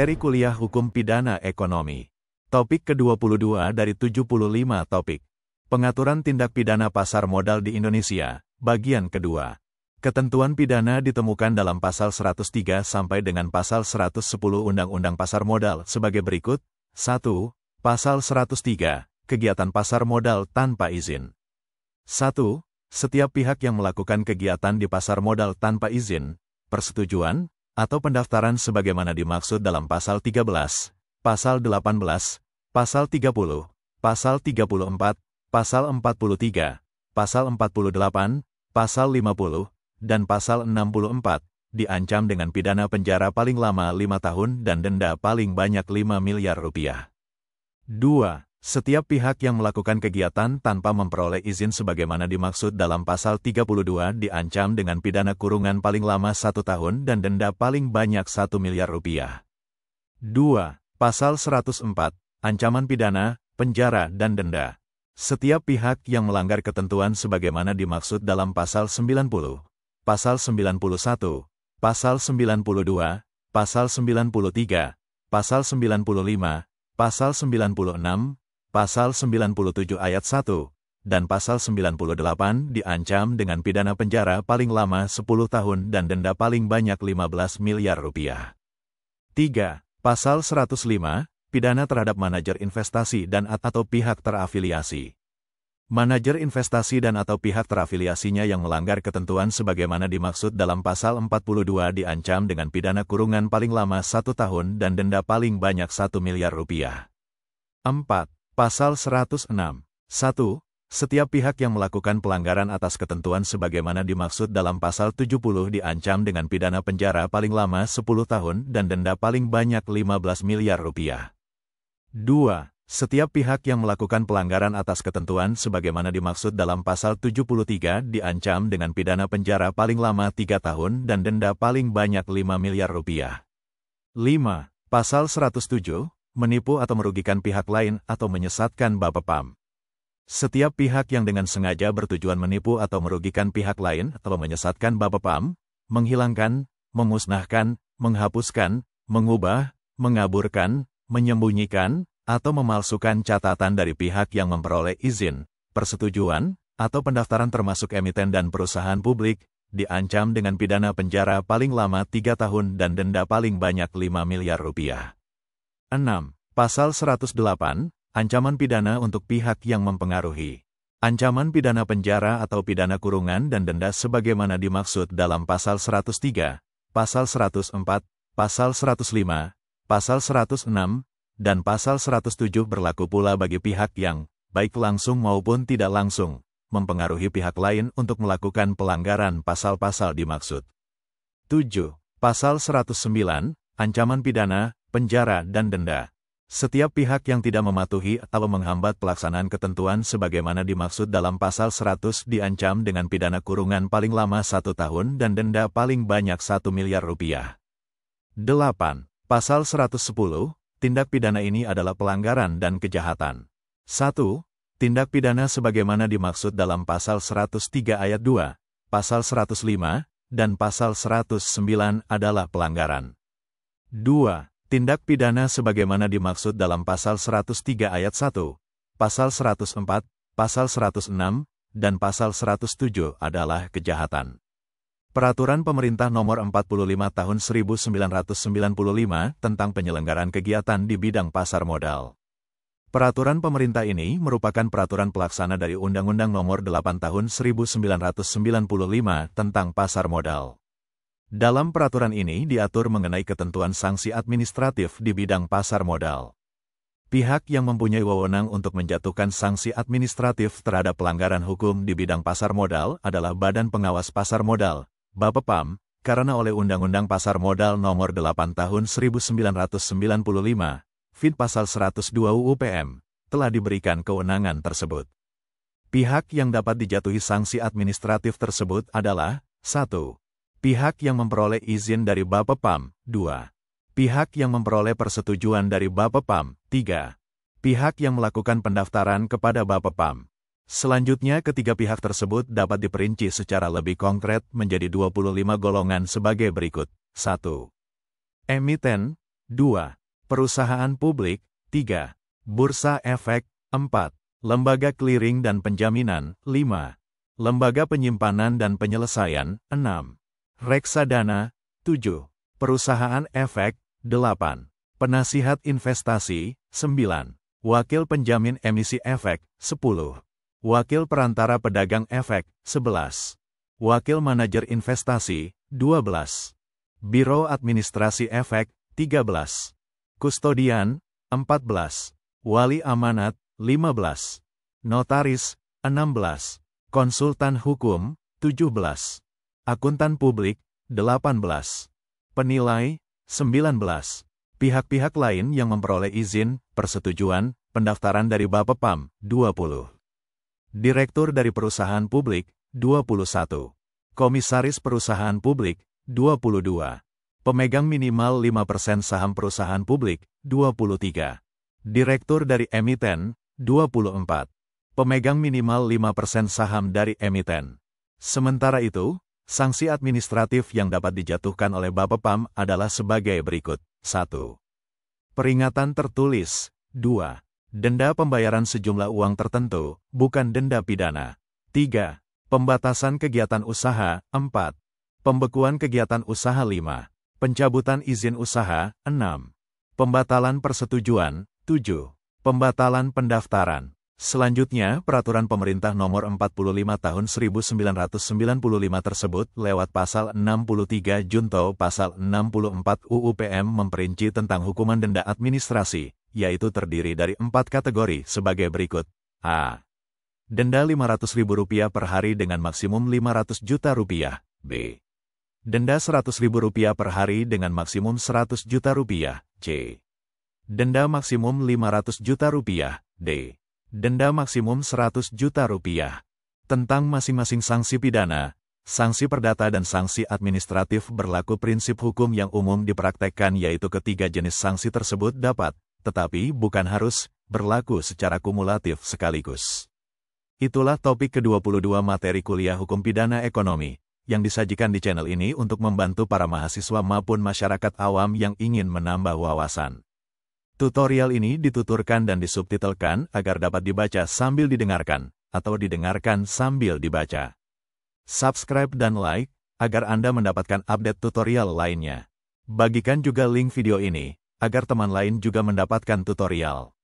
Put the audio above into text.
Materi kuliah Hukum Pidana Ekonomi. Topik ke-22 dari 75 topik. Pengaturan tindak pidana pasar modal di Indonesia, bagian kedua. Ketentuan pidana ditemukan dalam pasal 103 sampai dengan pasal 110 Undang-Undang Pasar Modal sebagai berikut. 1. Pasal 103, kegiatan pasar modal tanpa izin. 1. Setiap pihak yang melakukan kegiatan di pasar modal tanpa izin, persetujuan, atau pendaftaran sebagaimana dimaksud dalam pasal 13, pasal 18, pasal 30, pasal 34, pasal 43, pasal 48, pasal 50, dan pasal 64, diancam dengan pidana penjara paling lama 5 tahun dan denda paling banyak 5 miliar rupiah. 2. Setiap pihak yang melakukan kegiatan tanpa memperoleh izin sebagaimana dimaksud dalam pasal 32 diancam dengan pidana kurungan paling lama 1 tahun dan denda paling banyak 1 miliar rupiah. 2. Pasal 104, ancaman pidana, penjara dan denda. Setiap pihak yang melanggar ketentuan sebagaimana dimaksud dalam pasal 90, pasal 91, pasal 92, pasal 93, pasal 95, pasal 96, Pasal 97 ayat 1, dan Pasal 98 diancam dengan pidana penjara paling lama 10 tahun dan denda paling banyak 15 miliar rupiah. 3. Pasal 105, pidana terhadap manajer investasi dan atau pihak terafiliasi. Manajer investasi dan atau pihak terafiliasinya yang melanggar ketentuan sebagaimana dimaksud dalam Pasal 42 diancam dengan pidana kurungan paling lama 1 tahun dan denda paling banyak 1 miliar rupiah. 4. Pasal 106. 1. Setiap pihak yang melakukan pelanggaran atas ketentuan sebagaimana dimaksud dalam pasal 70 diancam dengan pidana penjara paling lama 10 tahun dan denda paling banyak 15 miliar rupiah. 2. Setiap pihak yang melakukan pelanggaran atas ketentuan sebagaimana dimaksud dalam pasal 73 diancam dengan pidana penjara paling lama 3 tahun dan denda paling banyak 5 miliar rupiah. 5. Pasal 107. Menipu atau merugikan pihak lain atau menyesatkan Bapepam. Setiap pihak yang dengan sengaja bertujuan menipu atau merugikan pihak lain atau menyesatkan Bapepam, menghilangkan, memusnahkan, menghapuskan, mengubah, mengaburkan, menyembunyikan, atau memalsukan catatan dari pihak yang memperoleh izin, persetujuan, atau pendaftaran termasuk emiten dan perusahaan publik, diancam dengan pidana penjara paling lama 3 tahun dan denda paling banyak 5 miliar rupiah. 6. Pasal 108, ancaman pidana untuk pihak yang mempengaruhi. Ancaman pidana penjara atau pidana kurungan dan denda sebagaimana dimaksud dalam Pasal 103, Pasal 104, Pasal 105, Pasal 106, dan Pasal 107 berlaku pula bagi pihak yang, baik langsung maupun tidak langsung, mempengaruhi pihak lain untuk melakukan pelanggaran pasal-pasal dimaksud. 7. Pasal 109, ancaman pidana, penjara dan denda. Setiap pihak yang tidak mematuhi atau menghambat pelaksanaan ketentuan sebagaimana dimaksud dalam pasal 100 diancam dengan pidana kurungan paling lama 1 tahun dan denda paling banyak 1 miliar rupiah. 8. Pasal 110, tindak pidana ini adalah pelanggaran dan kejahatan. 1. Tindak pidana sebagaimana dimaksud dalam pasal 103 ayat 2, pasal 105, dan pasal 109 adalah pelanggaran. 2. Tindak pidana sebagaimana dimaksud dalam pasal 103 ayat 1, pasal 104, pasal 106, dan pasal 107 adalah kejahatan. Peraturan Pemerintah Nomor 45 Tahun 1995 tentang penyelenggaraan kegiatan di bidang pasar modal. Peraturan pemerintah ini merupakan peraturan pelaksana dari Undang-Undang Nomor 8 Tahun 1995 tentang pasar modal. Dalam peraturan ini diatur mengenai ketentuan sanksi administratif di bidang pasar modal. Pihak yang mempunyai wewenang untuk menjatuhkan sanksi administratif terhadap pelanggaran hukum di bidang pasar modal adalah Badan Pengawas Pasar Modal, Bapepam, karena oleh Undang-Undang Pasar Modal Nomor 8 Tahun 1995, Fit Pasal 102 UU PM, telah diberikan kewenangan tersebut. Pihak yang dapat dijatuhi sanksi administratif tersebut adalah 1. Pihak yang memperoleh izin dari Bapepam, 2. Pihak yang memperoleh persetujuan dari Bapepam, 3. Pihak yang melakukan pendaftaran kepada Bapepam. Selanjutnya ketiga pihak tersebut dapat diperinci secara lebih konkret menjadi 25 golongan sebagai berikut. 1. Emiten, 2. Perusahaan publik. 3. Bursa efek. 4. Lembaga clearing dan penjaminan. 5. Lembaga penyimpanan dan penyelesaian. 6. Reksadana. 7. Perusahaan efek. 8. Penasihat investasi. 9. Wakil penjamin emisi efek. 10. Wakil perantara pedagang efek. 11. Wakil manajer investasi. 12. Biro administrasi efek. 13. Kustodian. 14. Wali amanat. 15. Notaris. 16. Konsultan hukum. 17. Akuntan publik. 18. Penilai. 19. Pihak-pihak lain yang memperoleh izin, persetujuan, pendaftaran dari Bapepam. 20. Direktur dari perusahaan publik. 21. Komisaris perusahaan publik. 22. Pemegang minimal 5% saham perusahaan publik. 23. Direktur dari emiten. 24. Pemegang minimal 5% saham dari emiten. Sementara itu, sanksi administratif yang dapat dijatuhkan oleh Bapepam adalah sebagai berikut. 1. Peringatan tertulis. 2. Denda pembayaran sejumlah uang tertentu, bukan denda pidana. 3. Pembatasan kegiatan usaha. 4. Pembekuan kegiatan usaha. 5. Pencabutan izin usaha. 6. Pembatalan persetujuan. 7. Pembatalan pendaftaran. Selanjutnya, Peraturan Pemerintah Nomor 45 Tahun 1995 tersebut lewat Pasal 63 Junto Pasal 64 UU PM memperinci tentang hukuman denda administrasi, yaitu terdiri dari 4 kategori sebagai berikut. A. Denda Rp500.000 per hari dengan maksimum Rp500 juta. B. Denda Rp100.000 per hari dengan maksimum Rp100 juta. C. Denda maksimum Rp500 juta. D. Denda maksimum Rp100 juta. Tentang masing-masing sanksi pidana, sanksi perdata dan sanksi administratif berlaku prinsip hukum yang umum dipraktekkan, yaitu ketiga jenis sanksi tersebut dapat, tetapi bukan harus, berlaku secara kumulatif sekaligus. Itulah topik ke-22 materi kuliah Hukum Pidana Ekonomi, yang disajikan di channel ini untuk membantu para mahasiswa maupun masyarakat awam yang ingin menambah wawasan. Tutorial ini dituturkan dan disubtitelkan agar dapat dibaca sambil didengarkan, atau didengarkan sambil dibaca. Subscribe dan like, agar Anda mendapatkan update tutorial lainnya. Bagikan juga link video ini, agar teman lain juga mendapatkan tutorial.